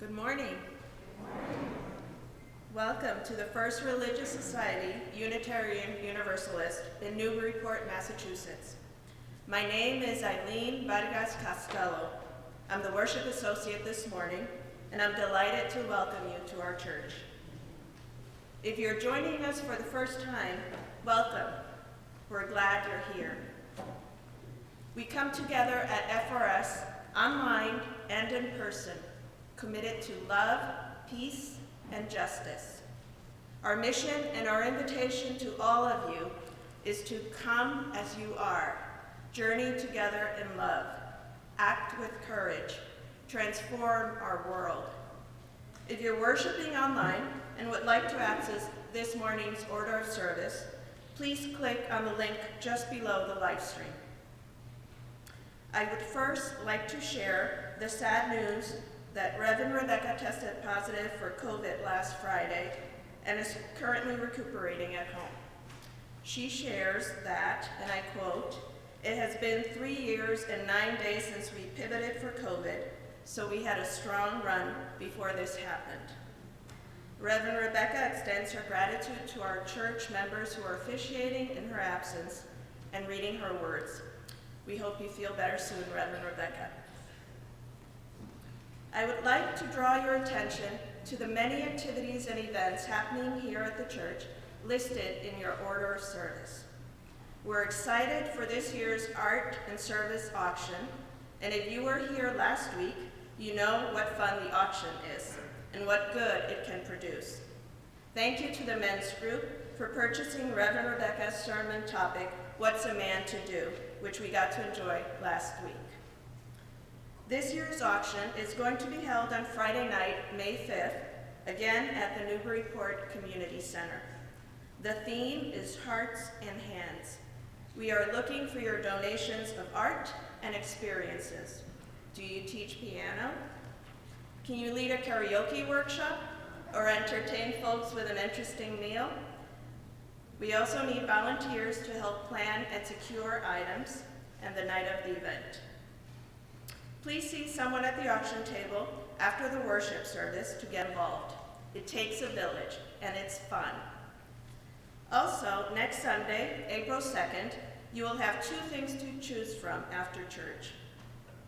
Good morning. Welcome to the First Religious Society Unitarian Universalist in Newburyport, Massachusetts. My name is Eileen Vargas Costello. I'm the worship associate this morning, and I'm delighted to welcome you to our church. If you're joining us for the first time, welcome. We're glad you're here. We come together at FRS, online and in person, committed to love, peace, and justice. Our mission and our invitation to all of you is to come as you are, journey together in love, act with courage, transform our world. If you're worshiping online and would like to access this morning's order of service, please click on the link just below the live stream. I would first like to share the sad news that Reverend Rebecca tested positive for COVID last Friday and is currently recuperating at home. She shares that, and I quote, "It has been 3 years and 9 days since we pivoted for COVID, so we had a strong run before this happened." Reverend Rebecca extends her gratitude to our church members who are officiating in her absence and reading her words. We hope you feel better soon, Reverend Rebecca. I would like to draw your attention to the many activities and events happening here at the church listed in your order of service. We're excited for this year's art and service auction, and if you were here last week, you know what fun the auction is and what good it can produce. Thank you to the men's group for purchasing Reverend Rebecca's sermon topic, "What's a Man to Do?" which we got to enjoy last week. This year's auction is going to be held on Friday night, May 5th, again at the Newburyport Community Center. The theme is Hearts and Hands. We are looking for your donations of art and experiences. Do you teach piano? Can you lead a karaoke workshop or entertain folks with an interesting meal? We also need volunteers to help plan and secure items and the night of the event. Please see someone at the auction table after the worship service to get involved. It takes a village, and it's fun. Also, next Sunday, April 2nd, you will have 2 things to choose from after church.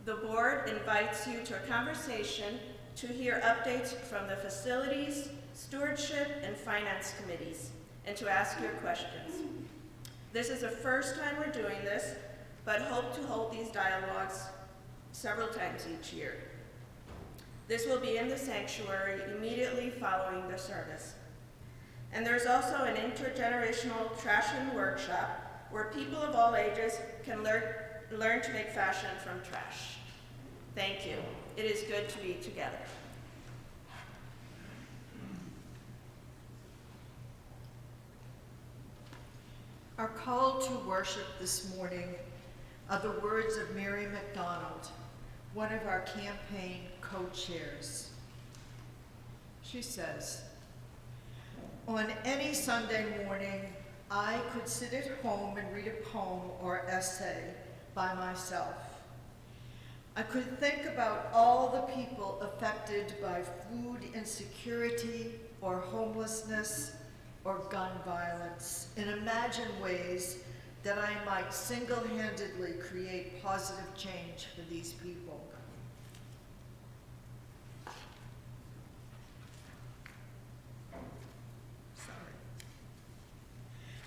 The board invites you to a conversation to hear updates from the facilities, stewardship, and finance committees, and to ask your questions. This is the first time we're doing this, but hope to hold these dialogues several times each year. This will be in the sanctuary immediately following the service. And there's also an intergenerational trashing workshop where people of all ages can learn to make fashion from trash. Thank you. It is good to be together. Our call to worship this morning are the words of Mary McDonald, one of our campaign co-chairs. She says, "On any Sunday morning, I could sit at home and read a poem or essay by myself. I could think about all the people affected by food insecurity or homelessness or gun violence and imagine ways that I might single-handedly create positive change for these people.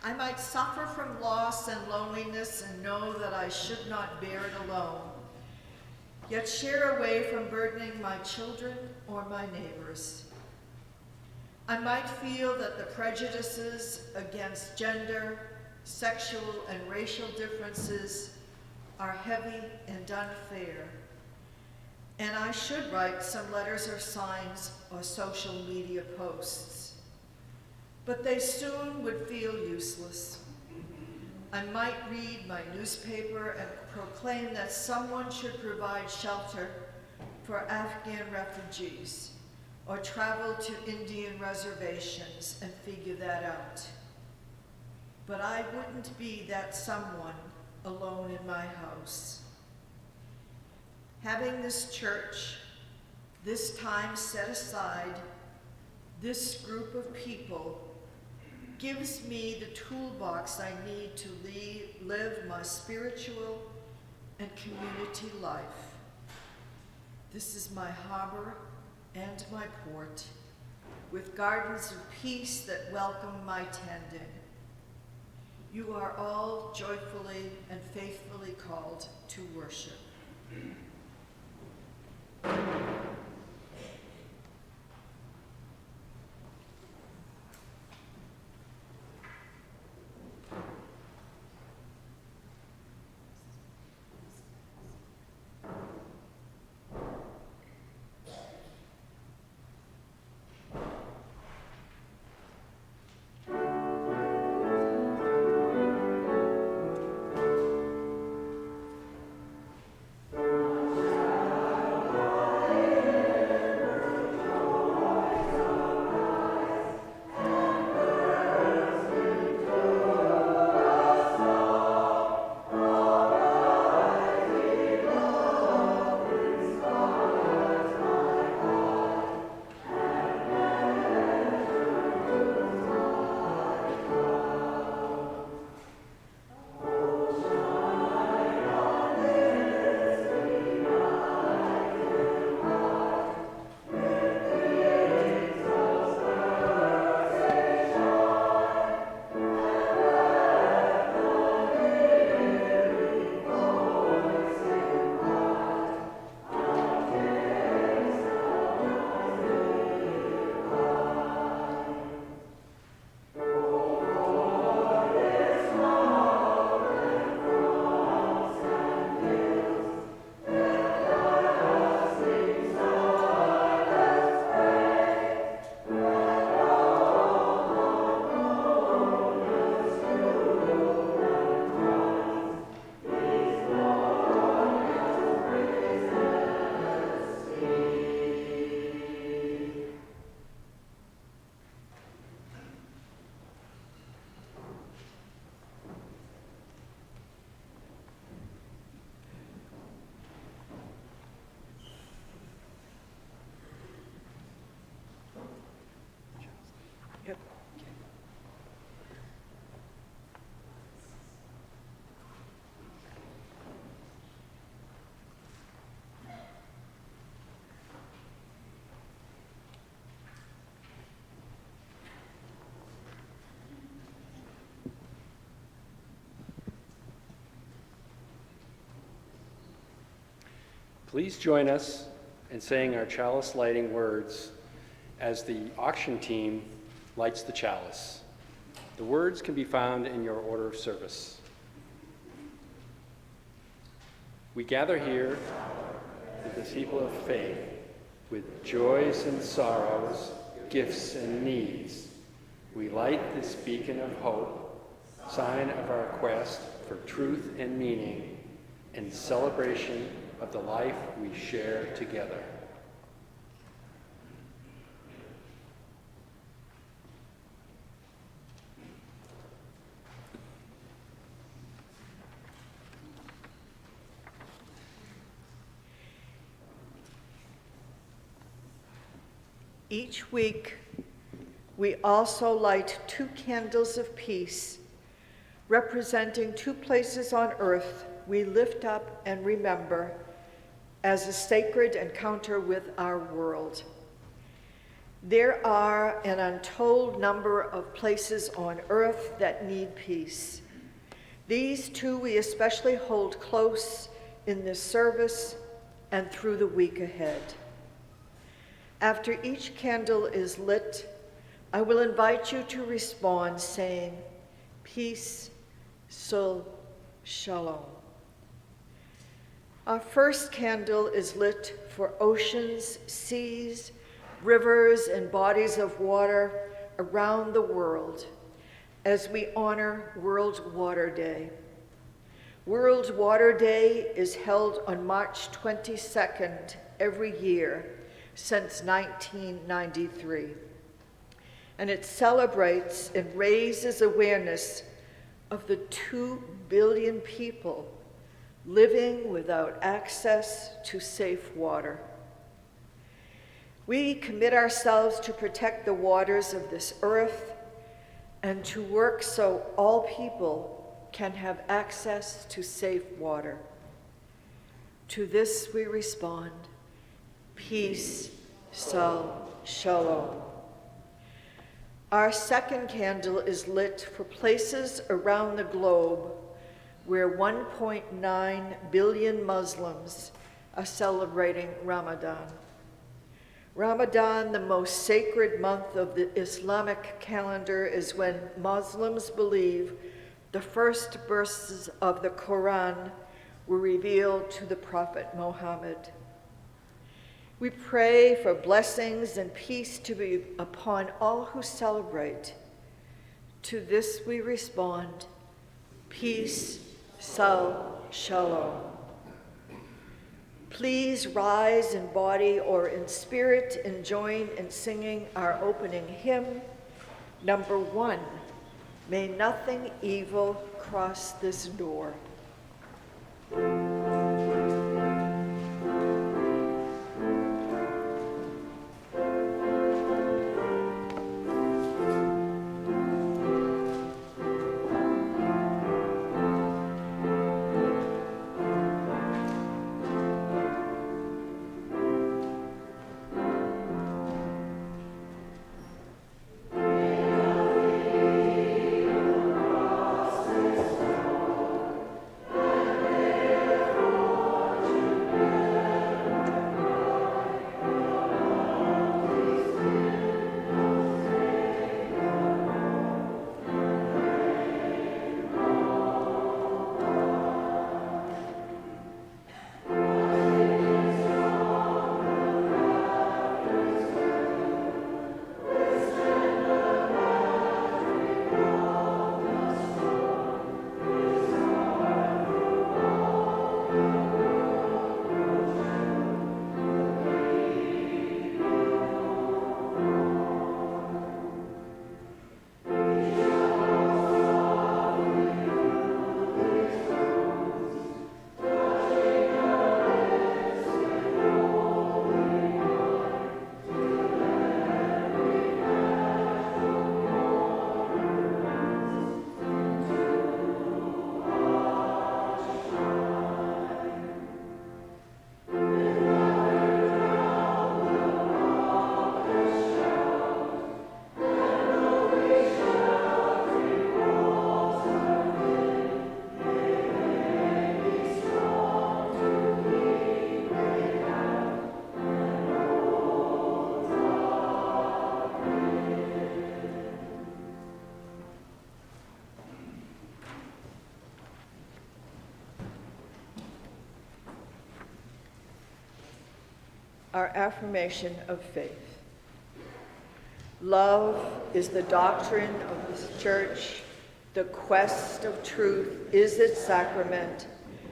I might suffer from loss and loneliness and know that I should not bear it alone, yet share away from burdening my children or my neighbors. I might feel that the prejudices against gender, sexual, and racial differences are heavy and unfair, and I should write some letters or signs or social media posts. But they soon would feel useless. I might read my newspaper and proclaim that someone should provide shelter for Afghan refugees or travel to Indian reservations and figure that out. But I wouldn't be that someone alone in my house. Having this church, This time set aside, this group of people, gives me the toolbox I need to live my spiritual and community life. This is my harbor and my port, with gardens of peace that welcome my tending. You are all joyfully and faithfully called to worship. Please join us in saying our chalice lighting words as the auction team lights the chalice. The words can be found in your order of service. We gather here as the people of faith with joys and sorrows, gifts and needs. We light this beacon of hope, sign of our quest for truth and meaning, and celebration of the life we share together. Each week, we also light 2 candles of peace, representing 2 places on earth we lift up and remember as a sacred encounter with our world. There are an untold number of places on earth that need peace. These 2 we especially hold close in this service and through the week ahead. After each candle is lit, I will invite you to respond saying, "Peace, Sul, Shalom." Our first candle is lit for oceans, seas, rivers, and bodies of water around the world as we honor World Water Day. World Water Day is held on March 22nd every year since 1993. And it celebrates and raises awareness of the 2 billion people living without access to safe water. We commit ourselves to protect the waters of this earth and to work so all people can have access to safe water. To this we respond, peace, shalom. Our second candle is lit for places around the globe where 1.9 billion Muslims are celebrating Ramadan. Ramadan, the most sacred month of the Islamic calendar, is when Muslims believe the first verses of the Quran were revealed to the Prophet Muhammad. We pray for blessings and peace to be upon all who celebrate. To this we respond, peace, shalom. Please rise in body or in spirit and join in singing our opening hymn, number 1, May Nothing Evil Cross This Door. Our affirmation of faith. Love is the doctrine of this church, the quest of truth is its sacrament,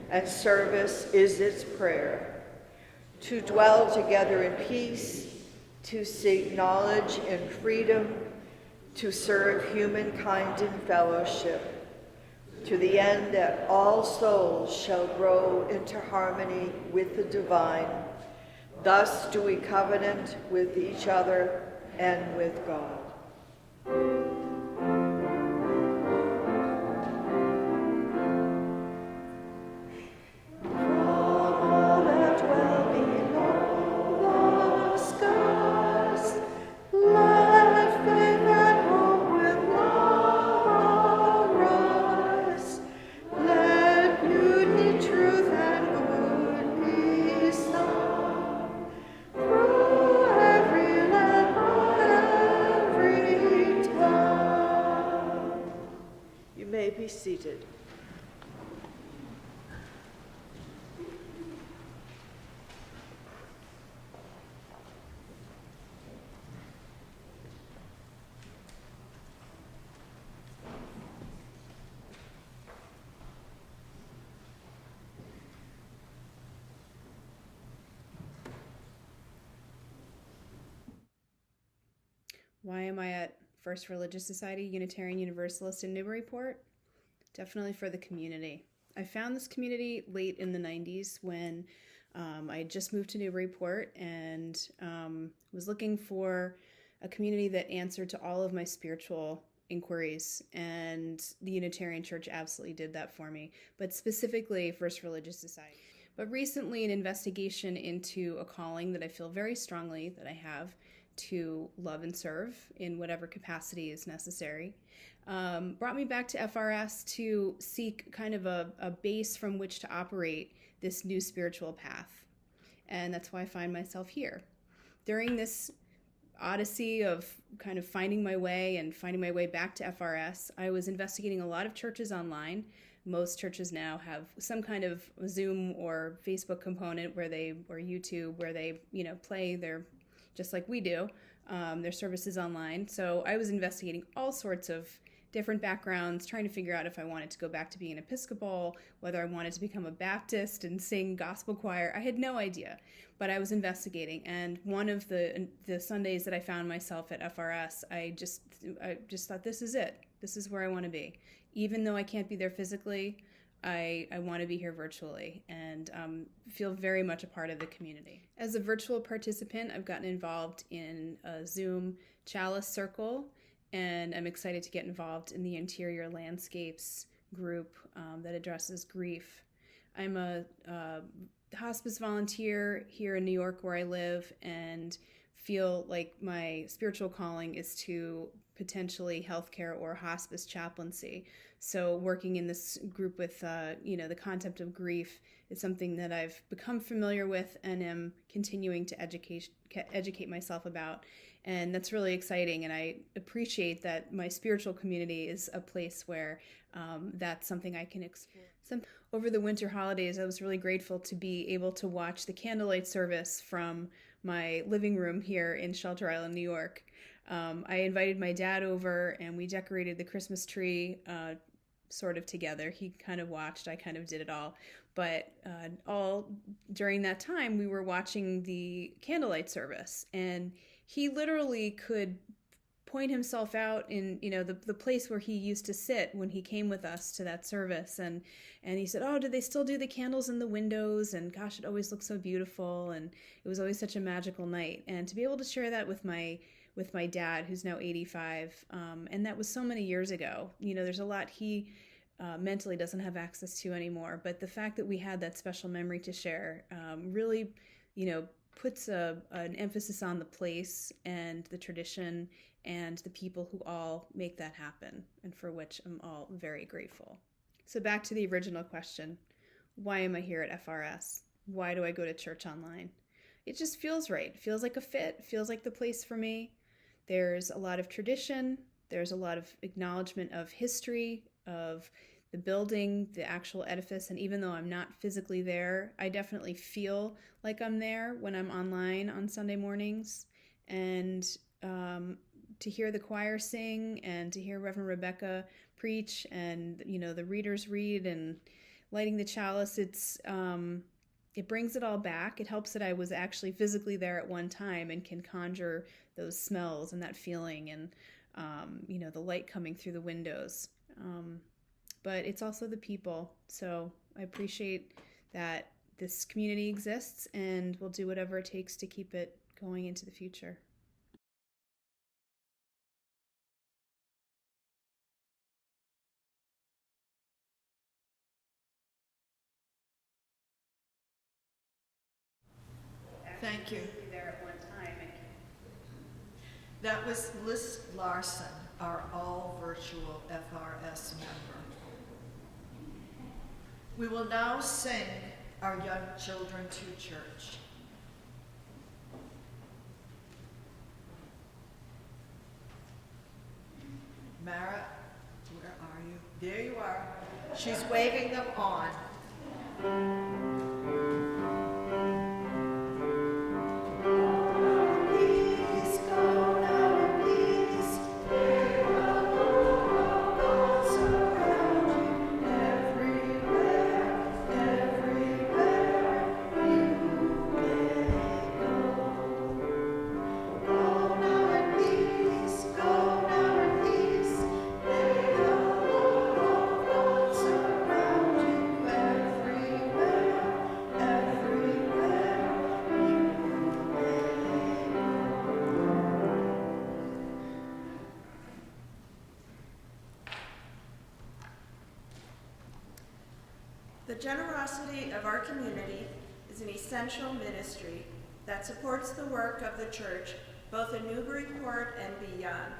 and service is its prayer. To dwell together in peace, to seek knowledge and freedom, to serve humankind in fellowship, to the end that all souls shall grow into harmony with the divine. Thus do we covenant with each other and with God. Be seated. Why am I at First Religious Society, Unitarian Universalist in Newburyport? Definitely for the community. I found this community late in the 90s when I just moved to Newburyport and was looking for a community that answered to all of my spiritual inquiries, and the Unitarian Church absolutely did that for me, but specifically First Religious Society. But recently, an investigation into a calling that I feel very strongly that I have to love and serve in whatever capacity is necessary brought me back to FRS to seek kind of a base from which to operate this new spiritual path. And that's why I find myself here. During this odyssey of kind of finding my way and finding my way back to FRS, I was investigating a lot of churches online. Most churches now have some kind of Zoom or Facebook component or YouTube where they, play their, just like we do, their services online. So I was investigating all sorts of different backgrounds, trying to figure out if I wanted to go back to being an Episcopal, whether I wanted to become a Baptist and sing gospel choir. I had no idea, but I was investigating. And one of the Sundays that I found myself at FRS, I just thought, this is it. This is where I want to be. Even though I can't be there physically, I want to be here virtually and feel very much a part of the community. As a virtual participant, I've gotten involved in a Zoom chalice circle, and I'm excited to get involved in the Interior Landscapes group that addresses grief. I'm a hospice volunteer here in New York where I live, and feel like my spiritual calling is to potentially healthcare or hospice chaplaincy. So working in this group with, the concept of grief is something that I've become familiar with and am continuing to educate myself about. And that's really exciting. And I appreciate that my spiritual community is a place where that's something I can explore. Over the winter holidays, I was really grateful to be able to watch the candlelight service from my living room here in Shelter Island, New York. I invited my dad over and we decorated the Christmas tree sort of together. He kind of watched, I kind of did it all. But all during that time, we were watching the candlelight service, and he literally could point himself out in, the place where he used to sit when he came with us to that service. And he said, oh, do they still do the candles in the windows? And gosh, it always looks so beautiful. And it was always such a magical night. And to be able to share that with my dad, who's now 85, and that was so many years ago. There's a lot he mentally doesn't have access to anymore. But the fact that we had that special memory to share really, puts an emphasis on the place and the tradition and the people who all make that happen, and for which I'm all very grateful. So back to the original question, why am I here at FRS? Why do I go to church online? It just feels right. It feels like a fit. It feels like the place for me. There's a lot of tradition. There's a lot of acknowledgement of history, of the building, the actual edifice. And even though I'm not physically there, I definitely feel like I'm there when I'm online on Sunday mornings. And to hear the choir sing and to hear Reverend Rebecca preach and, the readers read and lighting the chalice, it brings it all back. It helps that I was actually physically there at one time and can conjure those smells and that feeling and, the light coming through the windows. But it's also the people. So I appreciate that this community exists, and we'll do whatever it takes to keep it going into the future. Thank you. There at one time. That was Liz Larson, our all-virtual FRS member. We will now sing our young children to church. Mara, where are you? There you are. She's waving them on. Everywhere. generosity of our community is an essential ministry that supports the work of the church, both in Newburyport and beyond.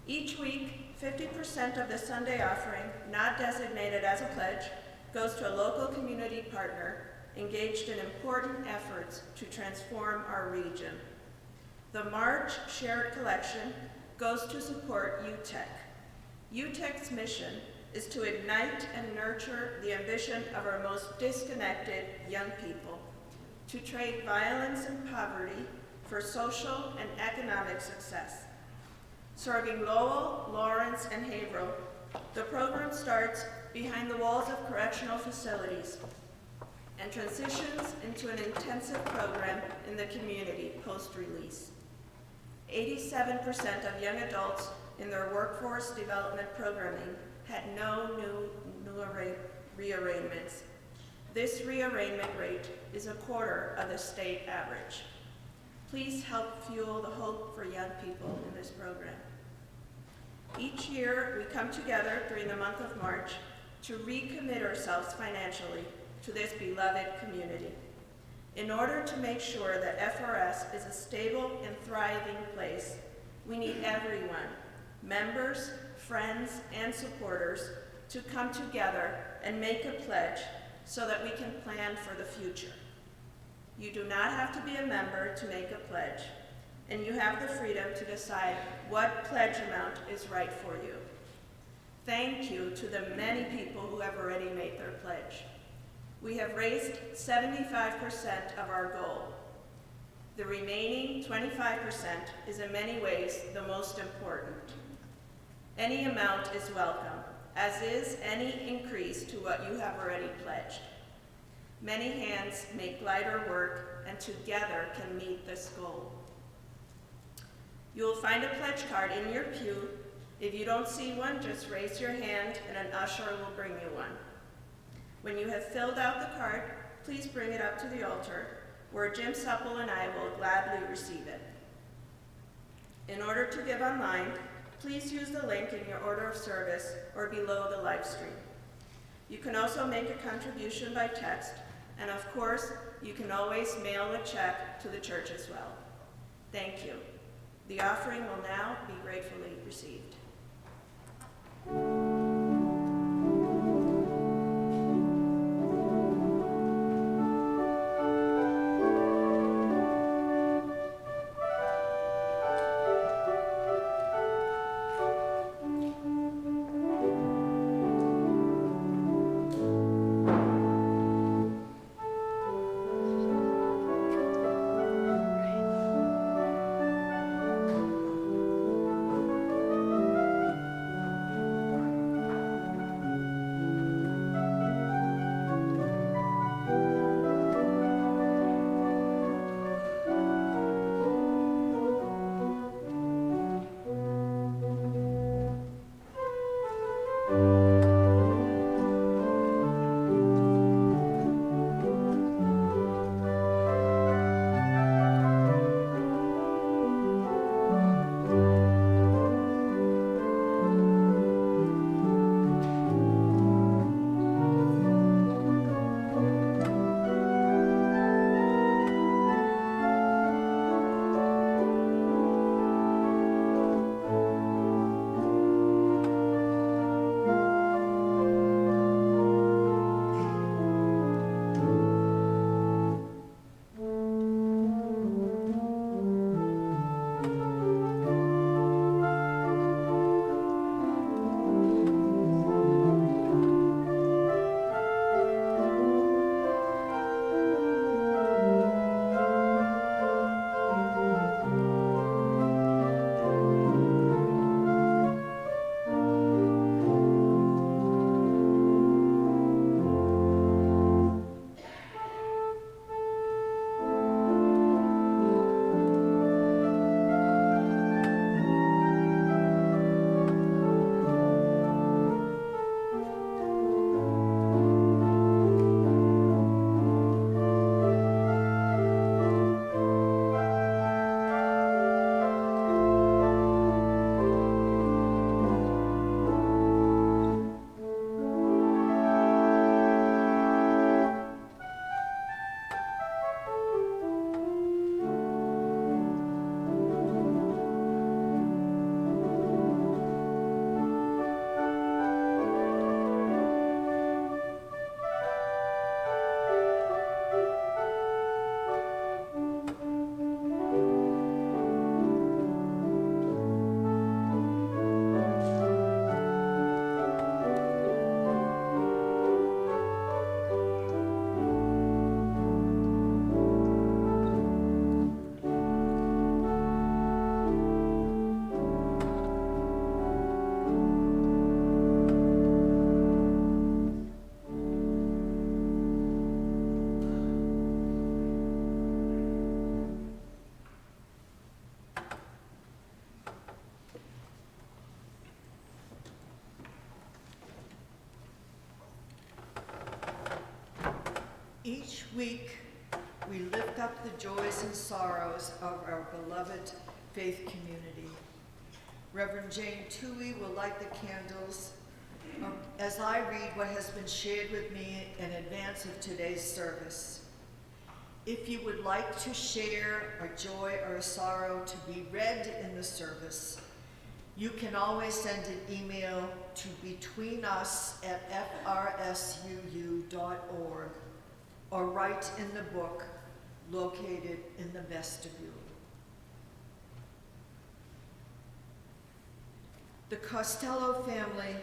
Each week, 50% of the Sunday offering, not designated as a pledge, goes to a local community partner engaged in important efforts to transform our region. The March shared collection goes to support UTEC. UTEC's mission is to ignite and nurture the ambition of our most disconnected young people, to trade violence and poverty for social and economic success. Serving Lowell, Lawrence, and Haverhill, the program starts behind the walls of correctional facilities and transitions into an intensive program in the community post-release. 87% of young adults in their workforce development programming had no new re-arraignments. This re-arraignment rate is a quarter of the state average. Please help fuel the hope for young people in this program. Each year, we come together during the month of March to recommit ourselves financially to this beloved community. In order to make sure that FRS is a stable and thriving place, we need everyone, members, friends, and supporters, to come together and make a pledge so that we can plan for the future. You do not have to be a member to make a pledge, and you have the freedom to decide what pledge amount is right for you. Thank you to the many people who have already made their pledge. We have raised 75% of our goal. The remaining 25% is in many ways the most important. Any amount is welcome, as is any increase to what you have already pledged. Many hands make lighter work, and together can meet this goal. You will find a pledge card in your pew. If you don't see one, just raise your hand and an usher will bring you one. When you have filled out the card, please bring it up to the altar, where Jim Supple and I will gladly receive it. In order to give online, please use the link in your order of service or below the live stream. You can also make a contribution by text, and of course, you can always mail a check to the church as well. Thank you. The offering will now be gratefully received. Each week, we lift up the joys and sorrows of our beloved faith community. Reverend Jane Toohey will light the candles as I read what has been shared with me in advance of today's service. If you would like to share a joy or a sorrow to be read in the service, you can always send an email to betweenus@frsuu.org or write in the book located in the vestibule. The Costello family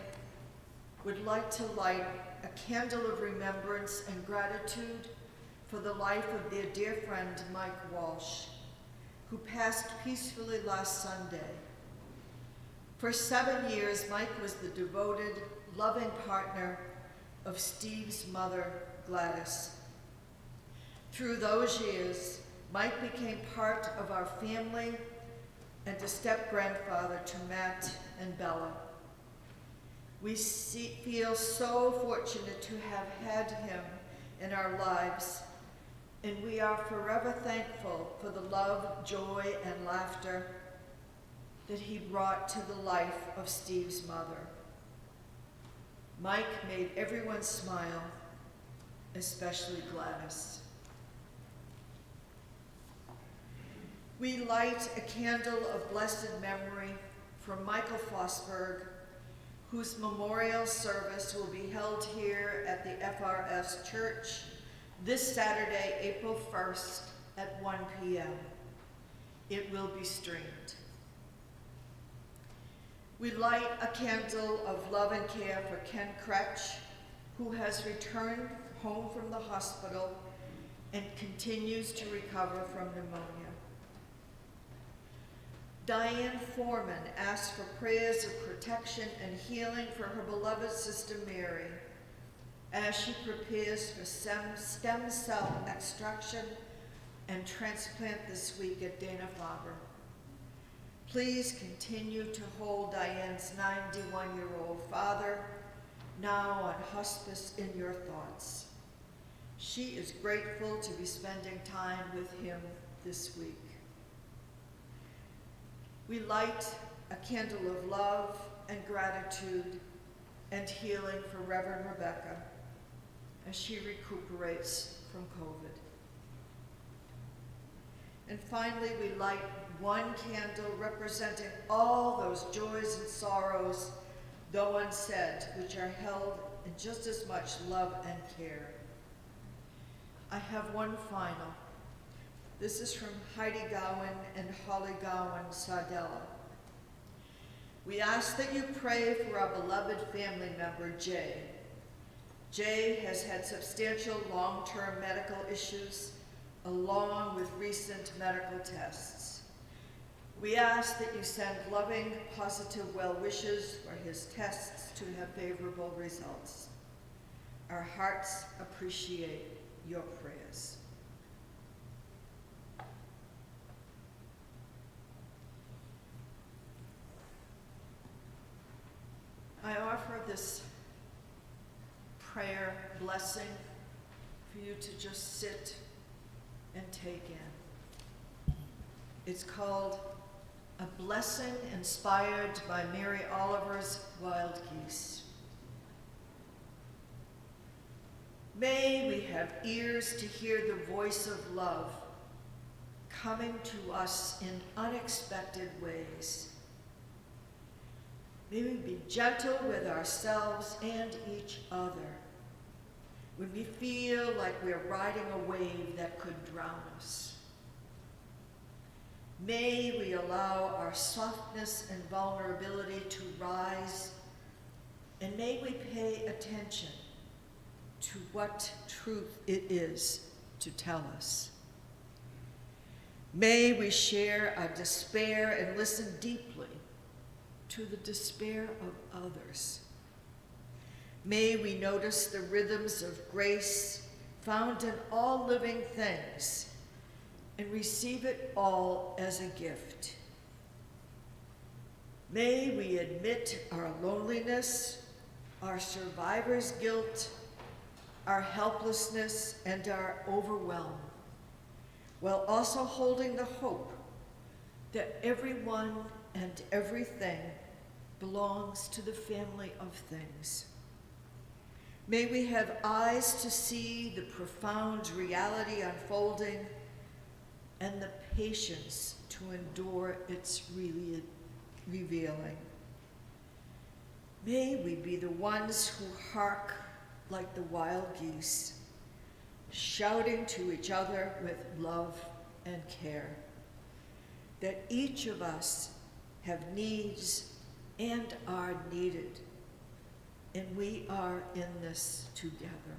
would like to light a candle of remembrance and gratitude for the life of their dear friend Mike Walsh, who passed peacefully last Sunday. For 7 years, Mike was the devoted, loving partner of Steve's mother, Gladys. Through those years, Mike became part of our family and a step-grandfather to Matt and Bella. We feel so fortunate to have had him in our lives, and we are forever thankful for the love, joy, and laughter that he brought to the life of Steve's mother. Mike made everyone smile, especially Gladys. We light a candle of blessed memory for Michael Fosberg, whose memorial service will be held here at the FRS Church this Saturday, April 1st at 1 p.m. It will be streamed. We light a candle of love and care for Ken Kretsch, who has returned home from the hospital and continues to recover from pneumonia. Diane Foreman asked for prayers of protection and healing for her beloved sister Mary as she prepares for stem cell extraction and transplant this week at Dana-Farber. Please continue to hold Diane's 91-year-old father, now on hospice, in your thoughts. She is grateful to be spending time with him this week. We light a candle of love and gratitude and healing for Reverend Rebecca as she recuperates from COVID. And finally, we light one candle representing all those joys and sorrows, though unsaid, which are held in just as much love and care. I have one final. This is from Heidi Gowan and Holly Gowan Sardella. We ask that you pray for our beloved family member, Jay. Jay has had substantial long-term medical issues along with recent medical tests. We ask that you send loving, positive well wishes for his tests to have favorable results. Our hearts appreciate your prayers. I offer this prayer blessing for you to just sit and take in. It's called A Blessing Inspired by Mary Oliver's Wild Geese. May we have ears to hear the voice of love coming to us in unexpected ways. May we be gentle with ourselves and each other when we feel like we're riding a wave that could drown us. May we allow our softness and vulnerability to rise, and may we pay attention to what truth it is to tell us. May we share our despair and listen deeply to the despair of others. May we notice the rhythms of grace found in all living things and receive it all as a gift. May we admit our loneliness, our survivor's guilt, our helplessness, and our overwhelm, while also holding the hope that everyone and everything belongs to the family of things. May we have eyes to see the profound reality unfolding and the patience to endure its revealing. May we be the ones who hark like the wild geese, shouting to each other with love and care, that each of us have needs and are needed, and we are in this together.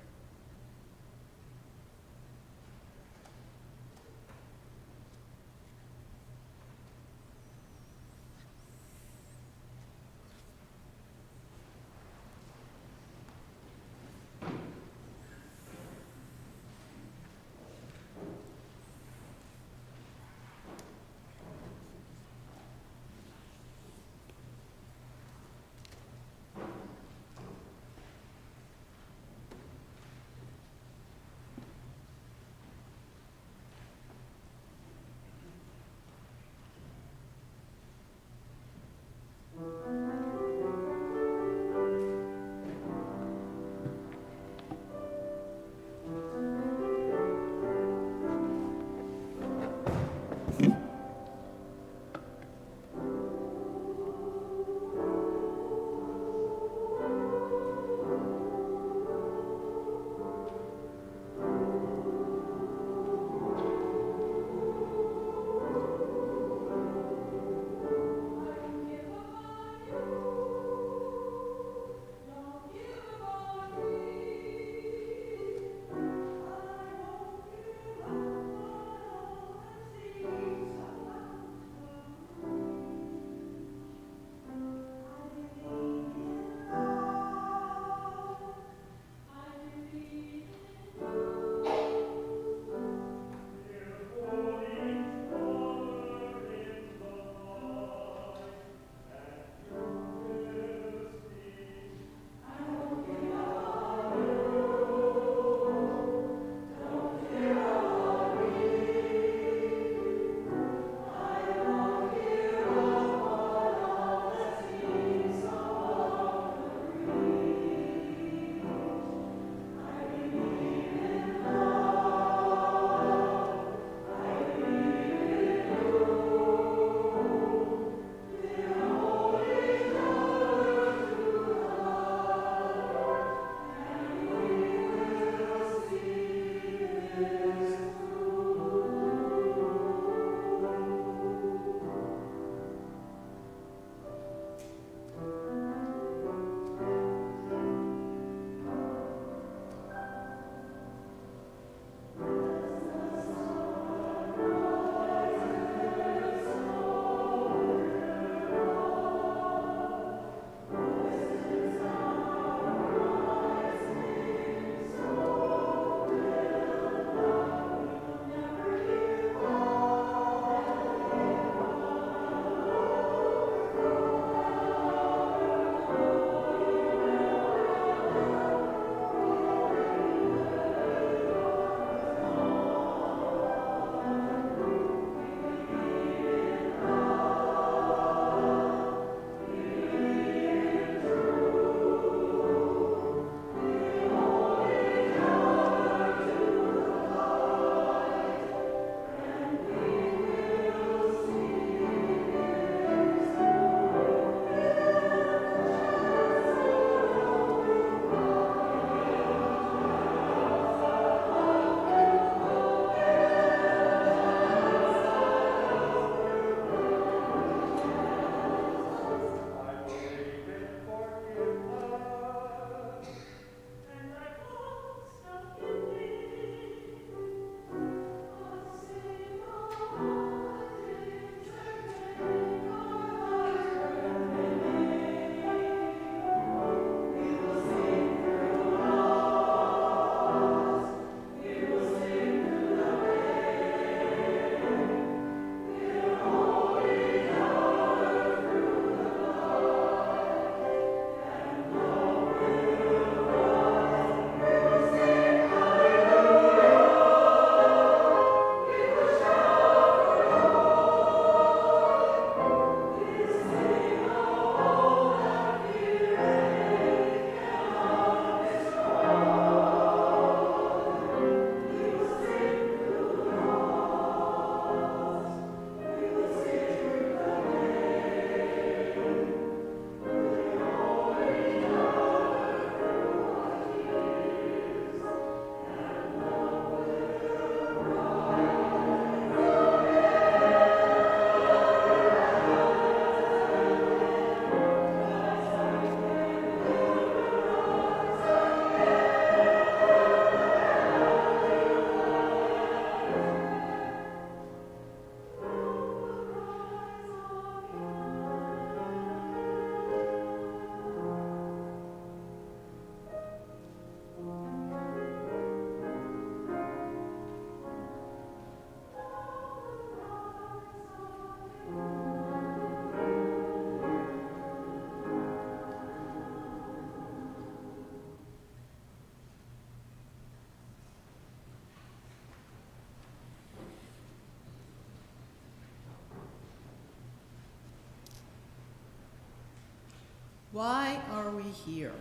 Why are we here?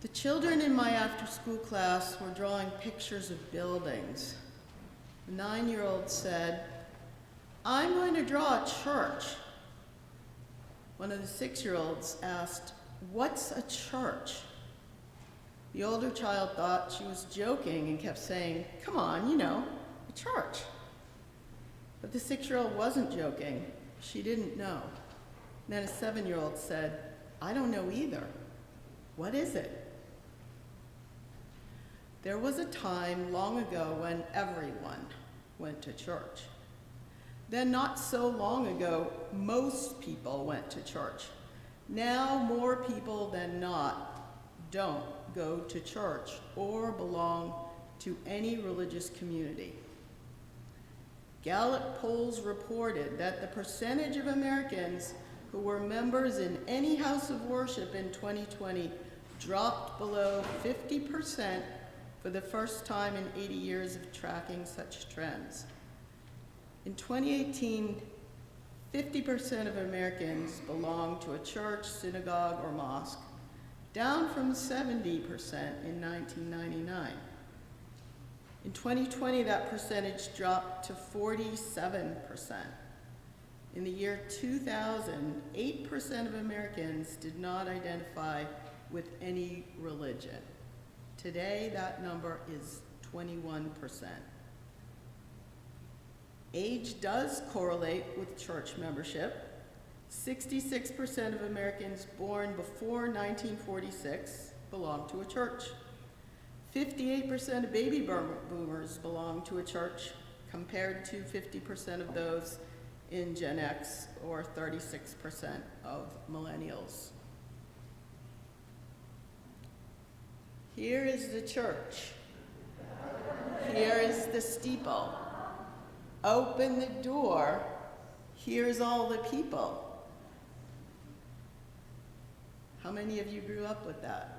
The children in my after-school class were drawing pictures of buildings. The 9-year-old said, "I'm going to draw a church." One of the 6-year-olds asked, "What's a church?" The older child thought she was joking and kept saying, "Come on, you know, a church." But the 6-year-old wasn't joking. She didn't know. Then a 7-year-old said, "I don't know either. What is it?" There was a time long ago when everyone went to church. Then not so long ago, most people went to church. Now more people than not don't go to church or belong to any religious community. Gallup polls reported that the percentage of Americans who were members in any house of worship in 2020 dropped below 50% for the first time in 80 years of tracking such trends. In 2018, 50% of Americans belonged to a church, synagogue, or mosque, down from 70% in 1999. In 2020, that percentage dropped to 47%. In the year 2000, 8% of Americans did not identify with any religion. Today, that number is 21%. Age does correlate with church membership. 66% of Americans born before 1946 belong to a church. 58% of baby boomers belong to a church, compared to 50% of those in Gen X, or 36% of millennials. Here is the church. Here is the steeple. Open the door. Here's all the people. How many of you grew up with that?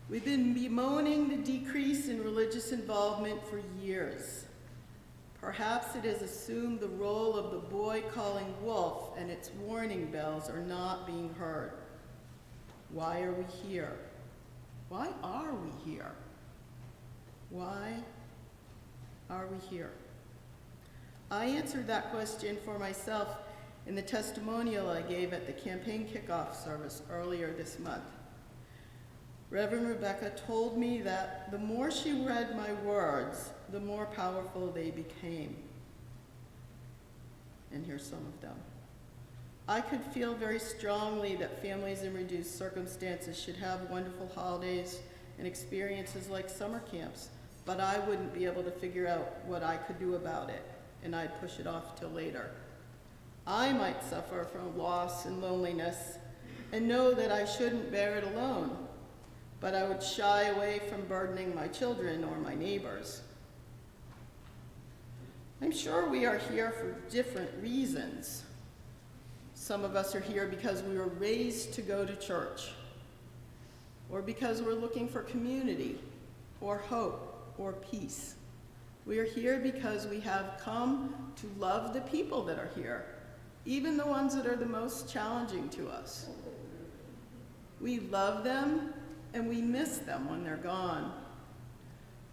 We've been bemoaning the decrease in religious involvement for years. Perhaps it has assumed the role of the boy calling wolf, and its warning bells are not being heard. Why are we here? Why are we here? Why are we here? I answered that question for myself in the testimonial I gave at the campaign kickoff service earlier this month. Reverend Rebecca told me that the more she read my words, the more powerful they became. And here's some of them. I could feel very strongly that families in reduced circumstances should have wonderful holidays and experiences like summer camps, but I wouldn't be able to figure out what I could do about it, and I'd push it off till later. I might suffer from loss and loneliness and know that I shouldn't bear it alone, but I would shy away from burdening my children or my neighbors. I'm sure we are here for different reasons. Some of us are here because we were raised to go to church, or because we're looking for community, or hope, or peace. We are here because we have come to love the people that are here, even the ones that are the most challenging to us. We love them, and we miss them when they're gone.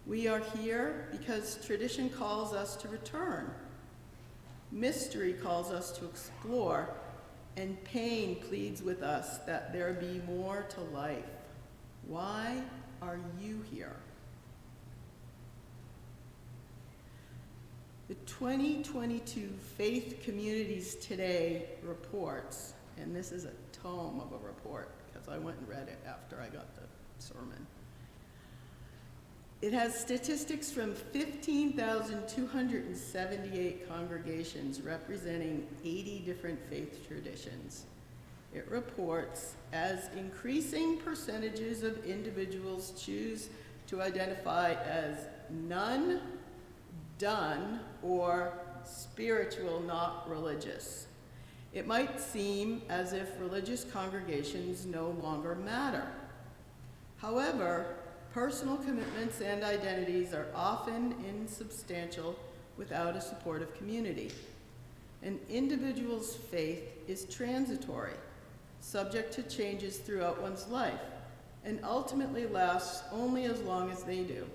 We are here because tradition calls us to return. Mystery calls us to explore, and pain pleads with us that there be more to life. Why are you here? The 2022 Faith Communities Today reports, and this is a tome of a report because I went and read it after I got the sermon. It has statistics from 15,278 congregations representing 80 different faith traditions. It reports, as increasing percentages of individuals choose to identify as none, done, or spiritual, not religious. It might seem as if religious congregations no longer matter. However, personal commitments and identities are often insubstantial without a supportive community. An individual's faith is transitory, subject to changes throughout one's life, and ultimately lasts only as long as they do.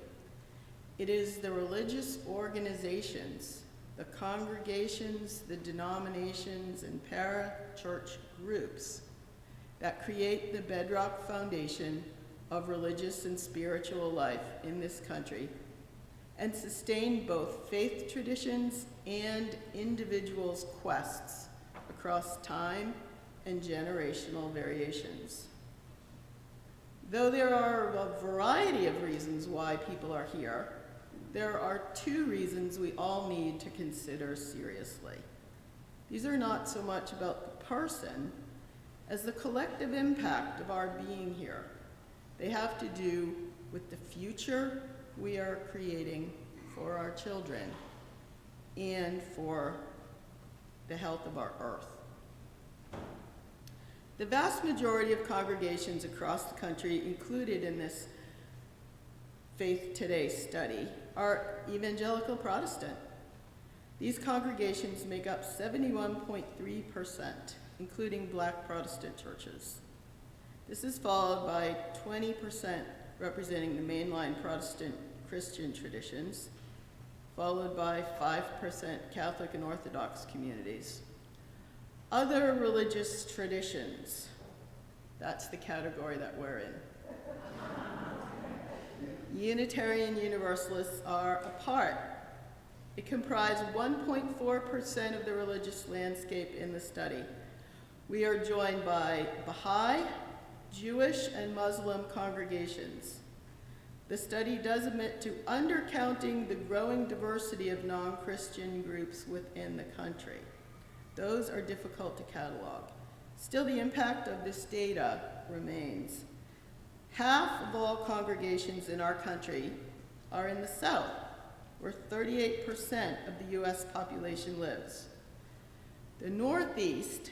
It is the religious organizations, the congregations, the denominations, and para-church groups that create the bedrock foundation of religious and spiritual life in this country and sustain both faith traditions and individuals' quests across time and generational variations. Though there are a variety of reasons why people are here, there are two reasons we all need to consider seriously. These are not so much about the person as the collective impact of our being here. They have to do with the future we are creating for our children and for the health of our earth. The vast majority of congregations across the country included in this Faith Today study are evangelical Protestant. These congregations make up 71.3%, including Black Protestant churches. This is followed by 20% representing the mainline Protestant Christian traditions, followed by 5% Catholic and Orthodox communities. Other religious traditions, that's the category that we're in. Unitarian Universalists are a part. It comprised 1.4% of the religious landscape in the study. We are joined by Baha'i, Jewish, and Muslim congregations. The study does admit to undercounting the growing diversity of non-Christian groups within the country. Those are difficult to catalog. Still, the impact of this data remains. Half of all congregations in our country are in the South, where 38% of the US population lives. The Northeast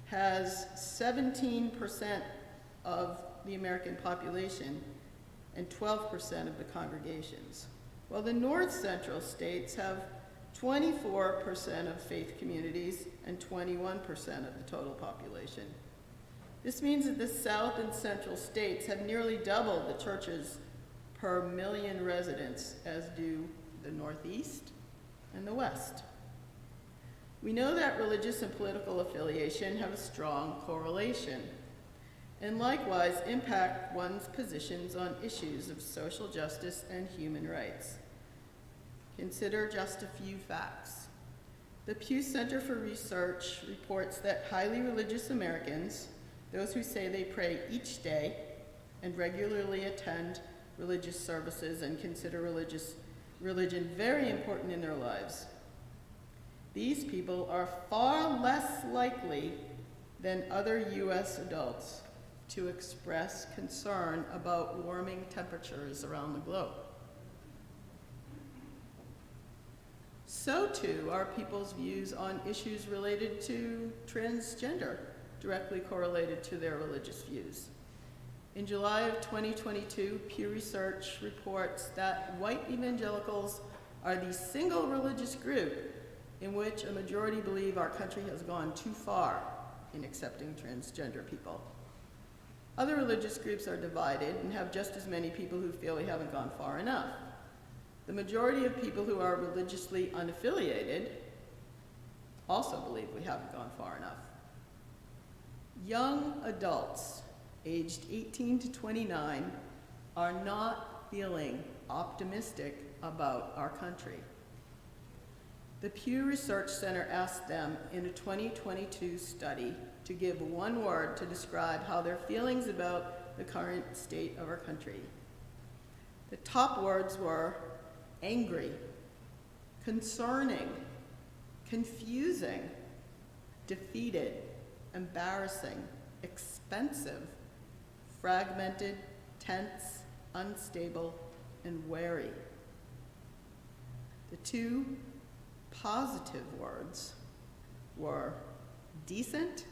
has 17% of the American population and 12% of the congregations, while the North Central states have 24% of faith communities and 21% of the total population. This means that the South and Central states have nearly doubled the churches per million residents, as do the Northeast and the West. We know that religious and political affiliation have a strong correlation, and likewise impact one's positions on issues of social justice and human rights. Consider just a few facts. The Pew Center for Research reports that highly religious Americans, those who say they pray each day and regularly attend religious services and consider religion very important in their lives, these people are far less likely than other US adults to express concern about warming temperatures around the globe. So too are people's views on issues related to transgender, directly correlated to their religious views. In July of 2022, Pew Research reports that white evangelicals are the single religious group in which a majority believe our country has gone too far in accepting transgender people. Other religious groups are divided and have just as many people who feel we haven't gone far enough. The majority of people who are religiously unaffiliated also believe we haven't gone far enough. Young adults aged 18 to 29 are not feeling optimistic about our country. The Pew Research Center asked them in a 2022 study to give one word to describe how their feelings about the current state of our country. The top words were angry, concerning, confusing, defeated, embarrassing, expensive, fragmented, tense, unstable, and wary. The two positive words were decent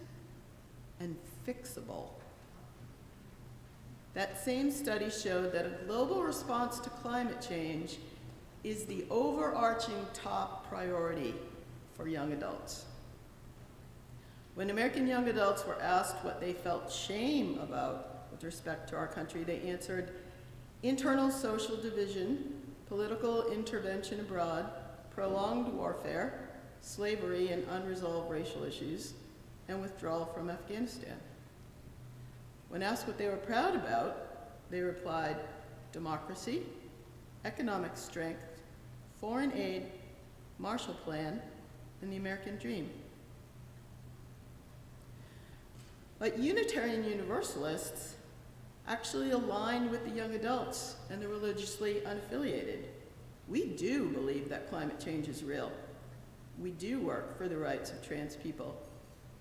and fixable. That same study showed that a global response to climate change is the overarching top priority for young adults. When American young adults were asked what they felt shame about with respect to our country, they answered internal social division, political intervention abroad, prolonged warfare, slavery and unresolved racial issues, and withdrawal from Afghanistan. When asked what they were proud about, they replied, democracy, economic strength, foreign aid, Marshall Plan, and the American dream. But Unitarian Universalists actually align with the young adults and the religiously unaffiliated. We do believe that climate change is real. We do work for the rights of trans people.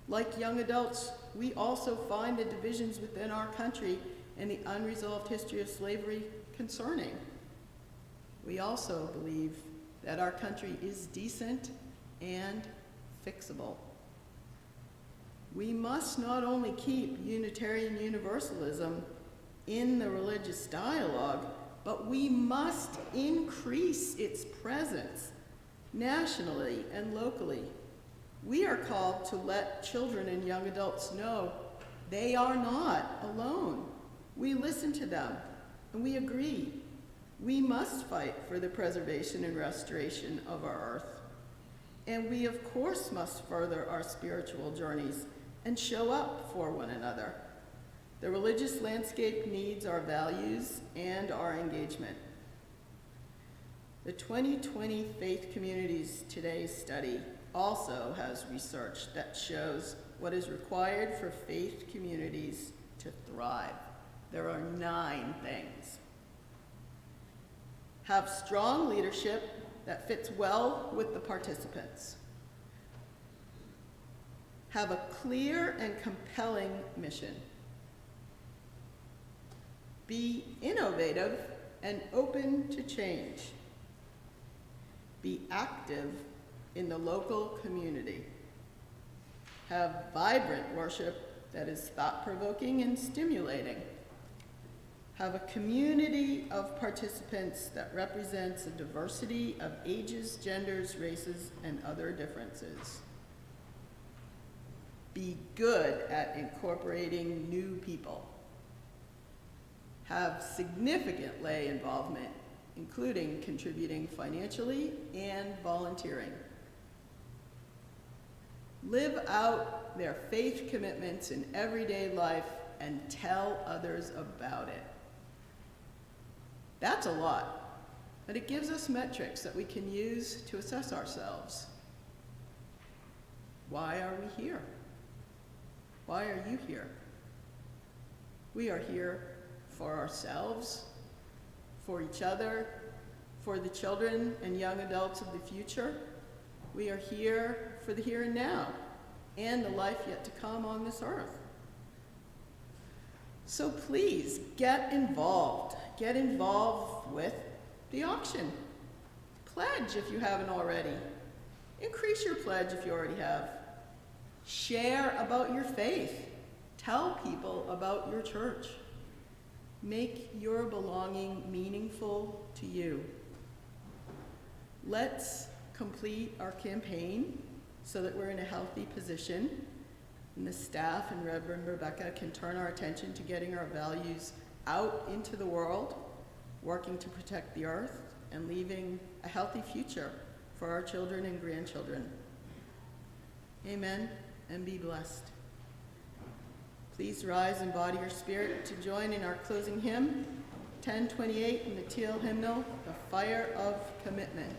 Like young adults, we also find the divisions within our country and the unresolved history of slavery concerning. We also believe that our country is decent and fixable. We must not only keep Unitarian Universalism in the religious dialogue, but we must increase its presence nationally and locally. We are called to let children and young adults know they are not alone. We listen to them and we agree. We must fight for the preservation and restoration of our earth. And we, of course, must further our spiritual journeys and show up for one another. The religious landscape needs our values and our engagement. The 2020 Faith Communities Today study also has research that shows what is required for faith communities to thrive. There are 9 things. Have strong leadership that fits well with the participants. Have a clear and compelling mission. Be innovative and open to change. Be active in the local community. Have vibrant worship that is thought-provoking and stimulating. Have a community of participants that represents a diversity of ages, genders, races, and other differences. Be good at incorporating new people. Have significant lay involvement, including contributing financially and volunteering. Live out their faith commitments in everyday life and tell others about it. That's a lot, but it gives us metrics that we can use to assess ourselves. Why are we here? Why are you here? We are here for ourselves, for each other, for the children and young adults of the future. We are here for the here and now, and the life yet to come on this earth. So please, get involved. Get involved with the auction. Pledge if you haven't already. Increase your pledge if you already have. Share about your faith. Tell people about your church. Make your belonging meaningful to you. Let's complete our campaign so that we're in a healthy position, and the staff and Reverend Rebecca can turn our attention to getting our values out into the world, working to protect the earth, and leaving a healthy future for our children and grandchildren. Amen, and be blessed. Please rise and body your spirit to join in our closing hymn, 1028 in the teal hymnal, The Fire of Commitment.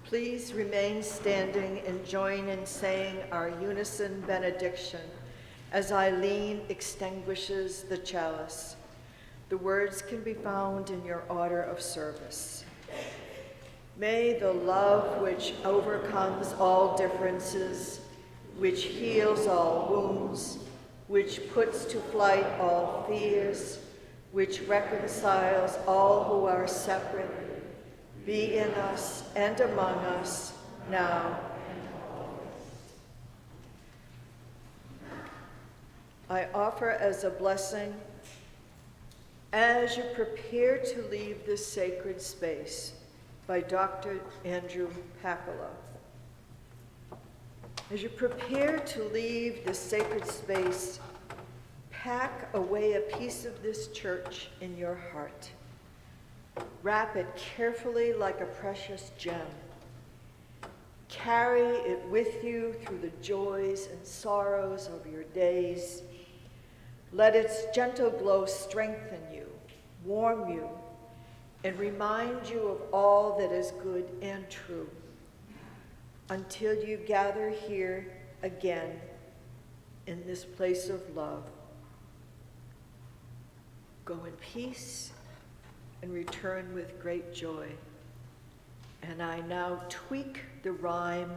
Please remain standing and join in saying our unison benediction as Eileen extinguishes the chalice. The words can be found in your order of service. May the love which overcomes all differences, which heals all wounds, which puts to flight all fears, which reconciles all who are separate, be in us and among us now. I offer as a blessing, as you prepare to leave this sacred space, by Dr. Andrew Pakala. As you prepare to leave this sacred space, pack away a piece of this church in your heart. Wrap it carefully like a precious gem. Carry it with you through the joys and sorrows of your days. Let its gentle glow strengthen you, warm you, and remind you of all that is good and true, until you gather here again in this place of love. Go in peace and return with great joy. And I now tweak the rhyme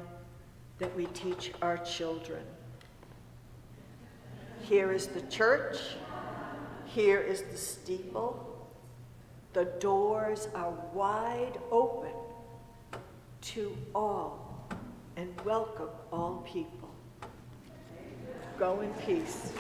that we teach our children. Here is the church, here is the steeple. The doors are wide open to all and welcome all people. Go in peace.